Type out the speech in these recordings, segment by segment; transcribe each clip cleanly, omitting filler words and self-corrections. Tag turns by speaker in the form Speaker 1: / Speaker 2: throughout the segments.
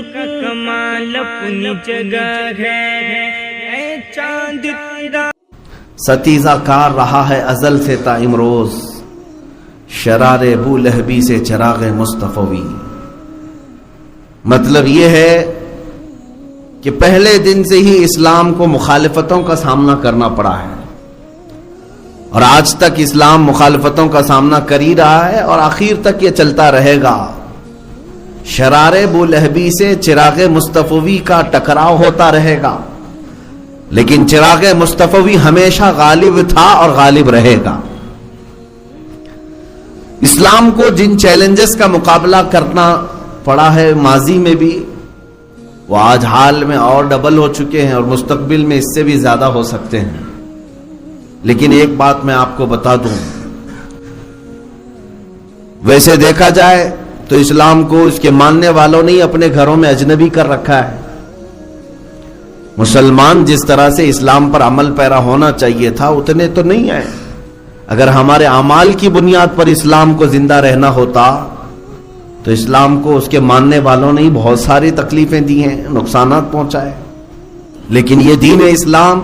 Speaker 1: کا کمال اپنی جگہ ہے، اے چاند تیرا
Speaker 2: ستیزہ کار رہا ہے ازل سے تا امروز، شرار ابو لہبی سے چراغ مصطفی۔ مطلب یہ ہے کہ پہلے دن سے ہی اسلام کو مخالفتوں کا سامنا کرنا پڑا ہے، اور آج تک اسلام مخالفتوں کا سامنا کر ہی رہا ہے، اور آخر تک یہ چلتا رہے گا۔ شرار ابو لہبی سے چراغ مصطفی کا ٹکراؤ ہوتا رہے گا، لیکن چراغ مصطفی ہمیشہ غالب تھا اور غالب رہے گا۔ اسلام کو جن چیلنجز کا مقابلہ کرنا پڑا ہے ماضی میں بھی، وہ آج حال میں اور ڈبل ہو چکے ہیں، اور مستقبل میں اس سے بھی زیادہ ہو سکتے ہیں۔ لیکن ایک بات میں آپ کو بتا دوں، ویسے دیکھا جائے تو اسلام کو اس کے ماننے والوں نے اپنے گھروں میں اجنبی کر رکھا ہے۔ مسلمان جس طرح سے اسلام پر عمل پیرا ہونا چاہیے تھا اتنے تو نہیں ہیں۔ اگر ہمارے اعمال کی بنیاد پر اسلام کو زندہ رہنا ہوتا تو اسلام کو اس کے ماننے والوں نے بہت ساری تکلیفیں دی ہیں، نقصانات پہنچائے، لیکن یہ دین اسلام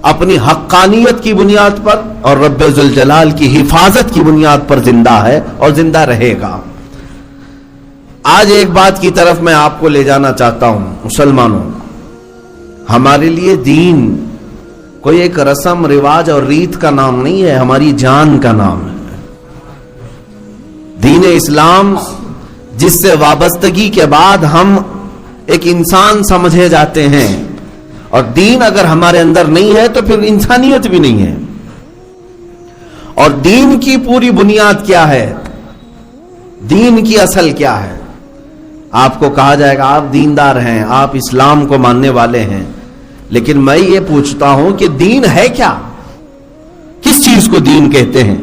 Speaker 2: اپنی حقانیت کی بنیاد پر اور رب ذوالجلال کی حفاظت کی بنیاد پر زندہ ہے اور زندہ رہے گا۔ آج ایک بات کی طرف میں آپ کو لے جانا چاہتا ہوں، مسلمانوں، ہمارے لیے دین کوئی ایک رسم رواج اور ریت کا نام نہیں ہے، ہماری جان کا نام ہے۔ دین اسلام جس سے وابستگی کے بعد ہم ایک انسان سمجھے جاتے ہیں، اور دین اگر ہمارے اندر نہیں ہے تو پھر انسانیت بھی نہیں ہے۔ اور دین کی پوری بنیاد کیا ہے، دین کی اصل کیا ہے؟ آپ کو کہا جائے گا آپ دیندار ہیں، آپ اسلام کو ماننے والے ہیں، لیکن میں یہ پوچھتا ہوں کہ دین ہے کیا؟ کس چیز کو دین کہتے ہیں؟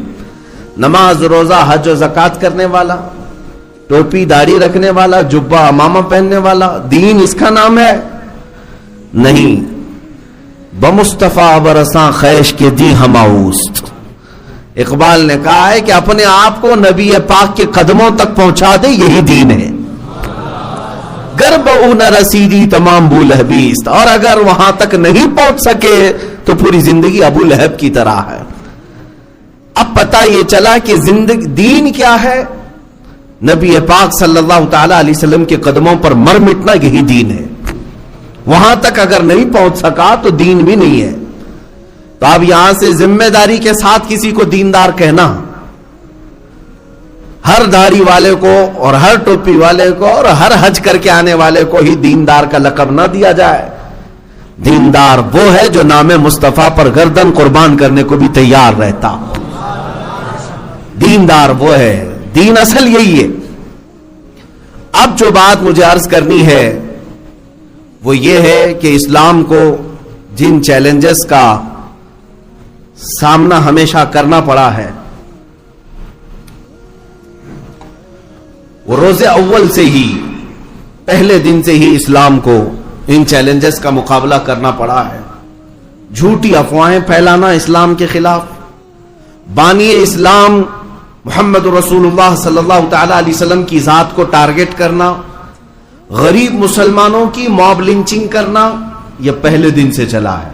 Speaker 2: نماز روزہ حج و زکوٰۃ کرنے والا، ٹوپی داڑھی رکھنے والا، جبہ امامہ پہننے والا دین اس کا نام ہے؟ نہیں۔ بمصطفیٰ برساں خیش کے دی ہماؤست، اقبال نے کہا ہے کہ اپنے آپ کو نبی پاک کے قدموں تک پہنچا دے، یہی دین ہے۔ گرب او نہ رسیدی تمام ابو لہبیست، اور اگر وہاں تک نہیں پہنچ سکے تو پوری زندگی ابو لہب کی طرح ہے۔ اب پتہ یہ چلا کہ زندگی دین کیا ہے؟ نبی پاک صلی اللہ تعالی علیہ وسلم کے قدموں پر مر مٹنا، یہی دین ہے۔ وہاں تک اگر نہیں پہنچ سکا تو دین بھی نہیں ہے۔ تو اب یہاں سے ذمہ داری کے ساتھ کسی کو دیندار کہنا، ہر داڑھی والے کو اور ہر ٹوپی والے کو اور ہر حج کر کے آنے والے کو ہی دیندار کا لقب نہ دیا جائے۔ دیندار وہ ہے جو نام مصطفیٰ پر گردن قربان کرنے کو بھی تیار رہتا۔ دیندار وہ ہے، دین اصل یہی ہے۔ اب جو بات مجھے عرض کرنی ہے وہ یہ ہے کہ اسلام کو جن چیلنجز کا سامنا ہمیشہ کرنا پڑا ہے، وہ روز اول سے ہی، پہلے دن سے ہی اسلام کو ان چیلنجز کا مقابلہ کرنا پڑا ہے۔ جھوٹی افواہیں پھیلانا اسلام کے خلاف، بانی اسلام محمد رسول اللہ صلی اللہ تعالی علیہ وسلم کی ذات کو ٹارگٹ کرنا، غریب مسلمانوں کی موب لنچنگ کرنا، یہ پہلے دن سے چلا ہے۔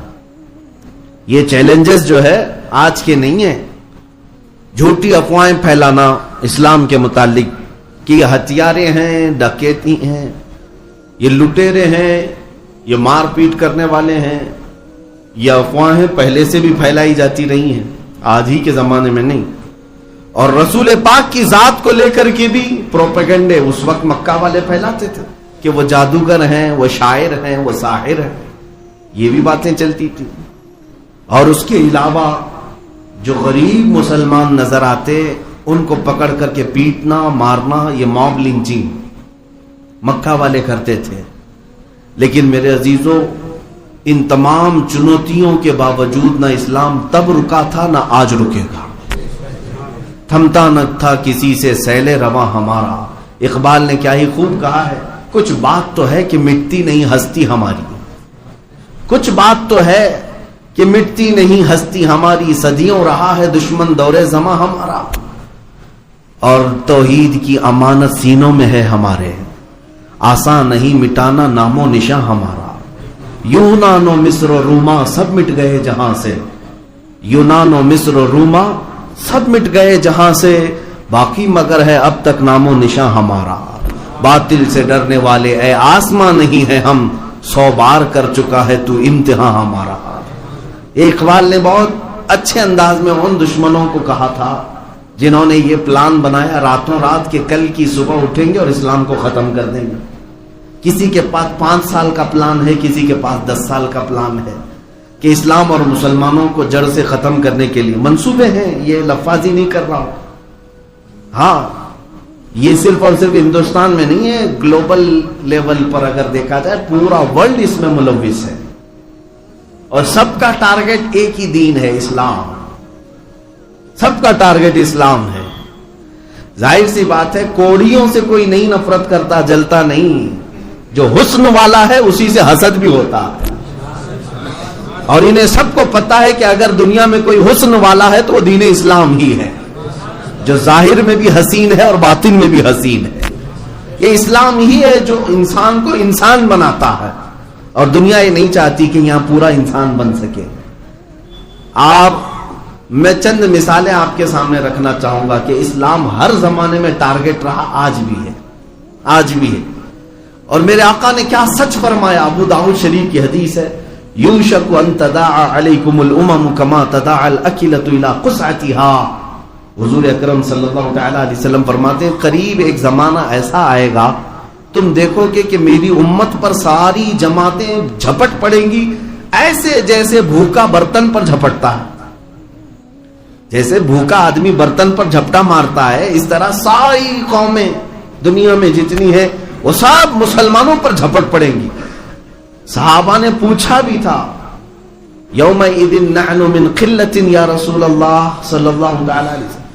Speaker 2: یہ چیلنجز جو ہے آج کے نہیں ہیں۔ جھوٹی افواہیں پھیلانا اسلام کے متعلق کہ یہ ہتھیاریں ہیں، ڈکیتی ہیں، یہ لٹیرے ہیں، یہ مار پیٹ کرنے والے ہیں، یہ افواہیں پہلے سے بھی پھیلائی جاتی رہی ہیں، آج ہی کے زمانے میں نہیں۔ اور رسول پاک کی ذات کو لے کر کے بھی پروپیگنڈے اس وقت مکہ والے پھیلاتے تھے کہ وہ جادوگر ہیں، وہ شاعر ہیں، وہ ساحر ہیں، یہ بھی باتیں چلتی تھی۔ اور اس کے علاوہ جو غریب مسلمان نظر آتے ان کو پکڑ کر کے پیٹنا، مارنا، یہ موب لنچنگ مکہ والے کرتے تھے۔ لیکن میرے عزیزوں، ان تمام چنوتیوں کے باوجود نہ اسلام تب رکا تھا نہ آج رکے گا۔ تھمتا نہ تھا کسی سے سیل رواں ہمارا، اقبال نے کیا ہی خوب کہا ہے، کچھ بات تو ہے کہ مٹتی نہیں ہستی ہماری، کچھ بات تو ہے کہ مٹتی نہیں ہستی ہماری، صدیوں رہا ہے دشمن دور زماں ہمارا، اور توحید کی امانت سینوں میں ہے ہمارے، آسان نہیں مٹانا نام و نشاں ہمارا. یونان و مصر و روما سب مٹ گئے جہاں سے, یونان و مصر و روما سب مٹ گئے جہاں سے, باقی مگر ہے اب تک نام و نشاں ہمارا. باطل سے ڈرنے والے اے آسماں نہیں ہے ہم, 100 بار کر چکا ہے تو امتحان ہمارا. اقبال نے بہت اچھے انداز میں ان دشمنوں کو کہا تھا جنہوں نے یہ پلان بنایا راتوں رات کہ کل کی صبح اٹھیں گے اور اسلام کو ختم کر دیں گے. کسی کے پاس 5 سال کا پلان ہے, کسی کے پاس 10 سال کا پلان ہے کہ اسلام اور مسلمانوں کو جڑ سے ختم کرنے کے لیے منصوبے ہیں. یہ لفاظی نہیں کر رہا ہوں. ہاں یہ صرف اور صرف ہندوستان میں نہیں ہے, گلوبل لیول پر اگر دیکھا جائے پورا ورلڈ اس میں ملوث ہے, اور سب کا ٹارگٹ ایک ہی دین ہے, اسلام. سب کا ٹارگٹ اسلام ہے. ظاہر سی بات ہے کوڑیوں سے کوئی نہیں نفرت کرتا, جلتا نہیں. جو حسن والا ہے اسی سے حسد بھی ہوتا ہے, اور انہیں سب کو پتا ہے کہ اگر دنیا میں کوئی حسن والا ہے تو وہ دین اسلام ہی ہے, جو ظاہر میں بھی حسین ہے اور باطن میں بھی حسین ہے. یہ اسلام ہی ہے جو انسان کو انسان بناتا ہے, اور دنیا یہ نہیں چاہتی کہ یہاں پورا انسان بن سکے. میں چند مثالیں آپ کے سامنے رکھنا چاہوں گا کہ اسلام ہر زمانے میں ٹارگٹ رہا, آج بھی ہے, آج بھی ہے. اور میرے آقا نے کیا سچ فرمایا, ابو داؤد شریف کی حدیث ہے, یوشک ان تداعى علیکم الامم کما تداعى الاکلۃ الی قصعتها. حضور اکرم صلی اللہ تعالی علیہ وسلم فرماتے ہیں قریب ایک زمانہ ایسا آئے گا تم دیکھو گے کہ میری امت پر ساری جماعتیں جھپٹ پڑیں گی ایسے جیسے بھوکا برتن پر جھپٹتا ہے. جیسے بھوکا آدمی برتن پر جھپٹا مارتا ہے, اس طرح ساری قومیں دنیا میں جتنی ہے وہ سب مسلمانوں پر جھپٹ پڑیں گی. صحابہ نے پوچھا بھی تھا یومئذ نحن من قلۃ یا رسول اللہ صلی اللہ تعالی علیہ وسلم,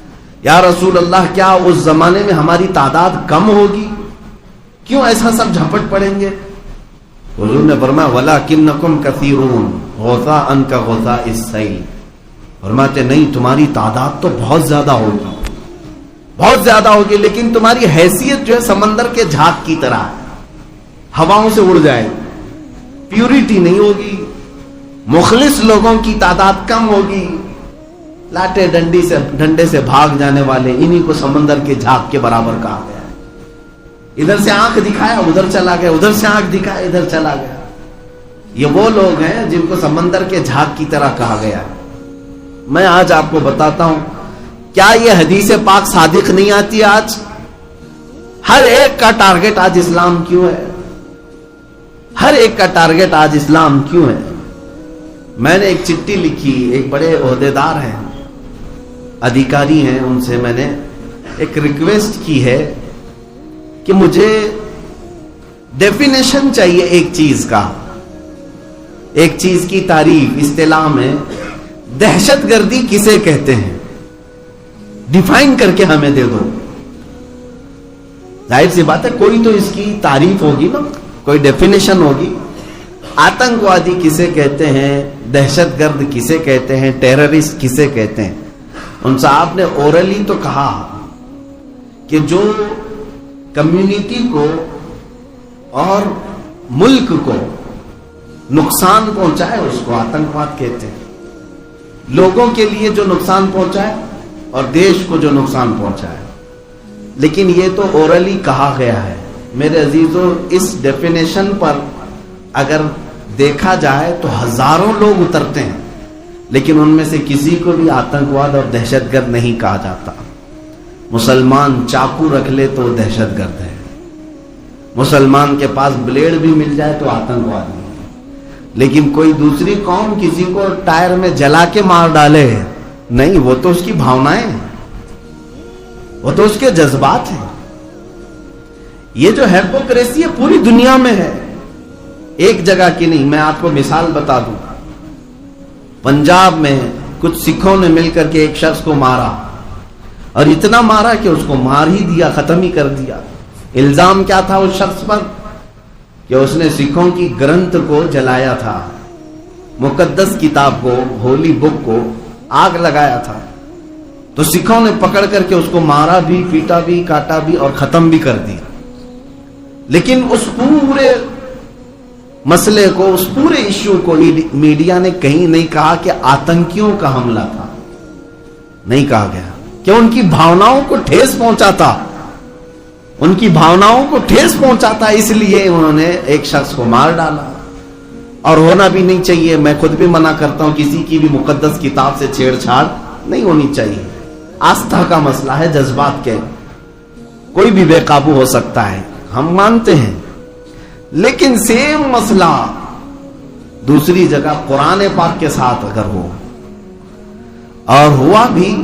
Speaker 2: یا رسول اللہ کیا اس زمانے میں ہماری تعداد کم ہوگی, کیوں ایسا سب جھپٹ پڑیں گے؟ حضور نے فرمایا ولکنکم کثیرون غثاء کغثاء السیل. فرماتے نہیں تمہاری تعداد تو بہت زیادہ ہوگی, بہت زیادہ ہوگی, لیکن تمہاری حیثیت جو ہے سمندر کے جھاگ کی طرح ہے, ہواؤں سے اڑ جائے, پیورٹی نہیں ہوگی, مخلص لوگوں کی تعداد کم ہوگی, لاٹے ڈنڈے سے بھاگ جانے والے انہی کو سمندر کے جھاگ کے برابر کہا گیا ہے. ادھر سے آنکھ دکھایا ادھر چلا گیا, ادھر سے آنکھ دکھایا ادھر چلا گیا. یہ وہ لوگ ہیں جن کو سمندر کے جھاگ کی طرح کہا گیا ہے. میں آج آپ کو بتاتا ہوں کیا یہ حدیث پاک صادق نہیں آتی. آج ہر ایک کا ٹارگٹ آج اسلام کیوں ہے, ہر ایک کا ٹارگٹ آج اسلام کیوں ہے. میں نے ایک چٹھی لکھی, ایک بڑے عہدیدار ہیں, ادھیکاری ہیں, ان سے میں نے ایک ریکویسٹ کی ہے کہ مجھے ڈیفینیشن چاہیے ایک چیز کا, ایک چیز کی تعریف. اصطلاح میں دہشت گردی کسے کہتے ہیں, ڈیفائن کر کے ہمیں دے دو. ظاہر سی بات ہے کوئی تو اس کی تعریف ہوگی نا, کوئی ڈیفینیشن ہوگی. آتنکوادی کسے کہتے ہیں, دہشت گرد کسے کہتے ہیں, ٹیررسٹ کسے کہتے ہیں. ان صاحب نے اورلی تو کہا کہ جو کمیونٹی کو اور ملک کو نقصان پہنچائے اس کو آتنکواد کہتے ہیں. لوگوں کے لیے جو نقصان پہنچائے اور دیش کو جو نقصان پہنچائے. لیکن یہ تو اورلی کہا گیا ہے. میرے عزیزوں اس ڈیفینیشن پر اگر دیکھا جائے تو ہزاروں لوگ اترتے ہیں, لیکن ان میں سے کسی کو بھی آتنکواد اور دہشت گرد نہیں کہا جاتا. مسلمان چاقو رکھ لے تو دہشت گرد ہے, مسلمان کے پاس بلیڈ بھی مل جائے تو آتنکواد نہیں. لیکن کوئی دوسری قوم کسی کو ٹائر میں جلا کے مار ڈالے نہیں, وہ تو اس کی بھاونائیں ہیں, وہ تو اس کے جذبات ہیں. یہ جو ہیپوکریسی ہے پوری دنیا میں ہے, ایک جگہ کی نہیں. میں آپ کو مثال بتا دوں, پنجاب میں کچھ سکھوں نے مل کر کے ایک شخص کو مارا, اور اتنا مارا کہ اس کو مار ہی دیا, ختم ہی کر دیا. الزام کیا تھا اس شخص پر کہ اس نے سکھوں کی گرنتھ کو جلایا تھا, مقدس کتاب کو, ہولی بک کو آگ لگایا تھا. تو سکھوں نے پکڑ کر کے اس کو مارا بھی, پیٹا بھی, کاٹا بھی اور ختم بھی کر دیا. لیکن اس پورے مسئلے کو, اس پورے ایشو کو میڈیا نے کہیں نہیں کہا کہ آتنکیوں کا حملہ تھا, نہیں کہا گیا کہ ان کی بھاوناؤں کو ٹھیس پہنچا تھا, ان کی بھاوناؤں کو ٹھیس پہنچا تھا, اس لیے انہوں نے ایک شخص کو مار ڈالا. اور ہونا بھی نہیں چاہیے, میں خود بھی منع کرتا ہوں, کسی کی بھی مقدس کتاب سے چھیڑ چھاڑ نہیں ہونی چاہیے. آستھا کا مسئلہ ہے, جذبات کے, کوئی بھی بے قابو ہو سکتا ہے, ہم مانتے ہیں. لیکن سیم مسئلہ دوسری جگہ قرآن پاک کے ساتھ اگر ہو, اور ہوا بھی